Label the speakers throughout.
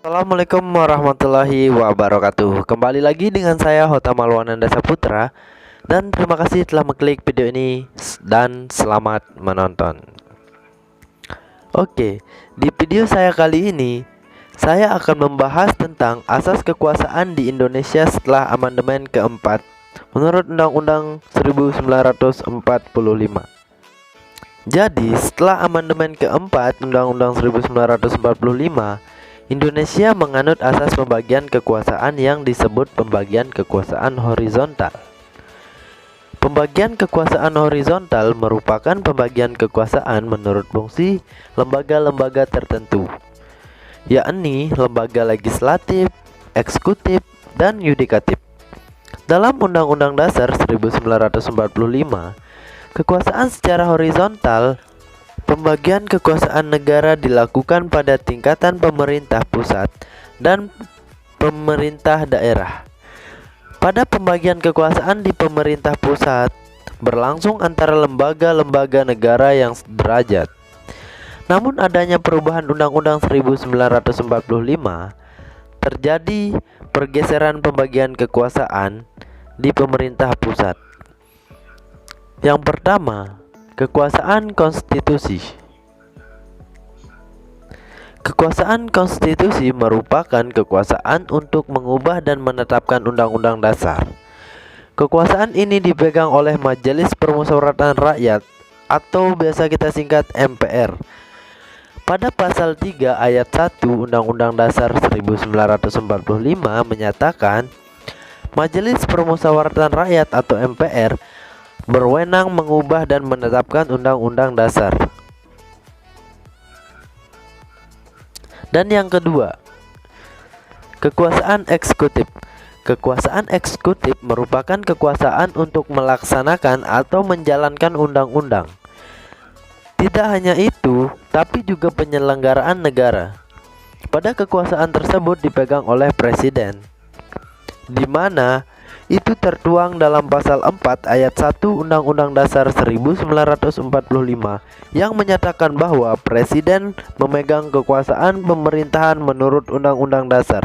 Speaker 1: Assalamualaikum warahmatullahi wabarakatuh. Kembali lagi dengan saya Hota Malwananda Saputra. Dan terima kasih telah mengklik video ini. Dan selamat menonton. Oke, di video saya kali ini saya akan membahas tentang asas kekuasaan di Indonesia setelah amandemen keempat menurut Undang-Undang 1945. Jadi setelah amandemen keempat Undang-Undang 1945, Indonesia menganut asas pembagian kekuasaan yang disebut pembagian kekuasaan horizontal. Pembagian kekuasaan horizontal merupakan pembagian kekuasaan menurut fungsi lembaga-lembaga tertentu, yakni lembaga legislatif, eksekutif, dan yudikatif. Dalam Undang-Undang Dasar 1945, kekuasaan secara horizontal, pembagian kekuasaan negara dilakukan pada tingkatan pemerintah pusat dan pemerintah daerah. Pada pembagian kekuasaan di pemerintah pusat berlangsung antara lembaga-lembaga negara yang sederajat. Namun adanya perubahan Undang-Undang 1945, terjadi pergeseran pembagian kekuasaan di pemerintah pusat. Yang pertama, kekuasaan konstitusi. Kekuasaan konstitusi merupakan kekuasaan untuk mengubah dan menetapkan undang-undang dasar. Kekuasaan ini dipegang oleh Majelis Permusyawaratan Rakyat atau biasa kita singkat MPR. Pada pasal 3 ayat 1 Undang-Undang Dasar 1945 menyatakan Majelis Permusyawaratan Rakyat atau MPR berwenang mengubah dan menetapkan undang-undang dasar. Dan yang kedua, kekuasaan eksekutif. Kekuasaan eksekutif merupakan kekuasaan untuk melaksanakan atau menjalankan undang-undang. Tidak hanya itu, tapi juga penyelenggaraan negara. Pada kekuasaan tersebut dipegang oleh presiden, di mana itu tertuang dalam pasal 4 ayat 1 Undang-Undang Dasar 1945 yang menyatakan bahwa presiden memegang kekuasaan pemerintahan menurut Undang-Undang Dasar.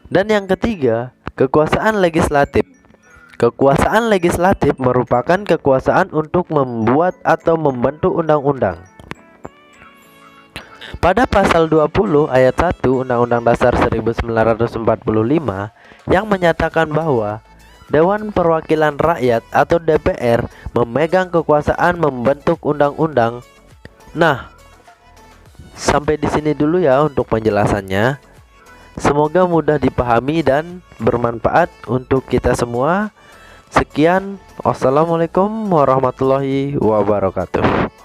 Speaker 1: Dan yang ketiga, kekuasaan legislatif. Kekuasaan legislatif merupakan kekuasaan untuk membuat atau membentuk undang-undang. Pada pasal 20 ayat 1 Undang-Undang Dasar 1945 yang menyatakan bahwa Dewan Perwakilan Rakyat atau DPR memegang kekuasaan membentuk undang-undang. Nah, sampai di sini dulu ya untuk penjelasannya. Semoga mudah dipahami dan bermanfaat untuk kita semua. Sekian, wassalamualaikum warahmatullahi wabarakatuh.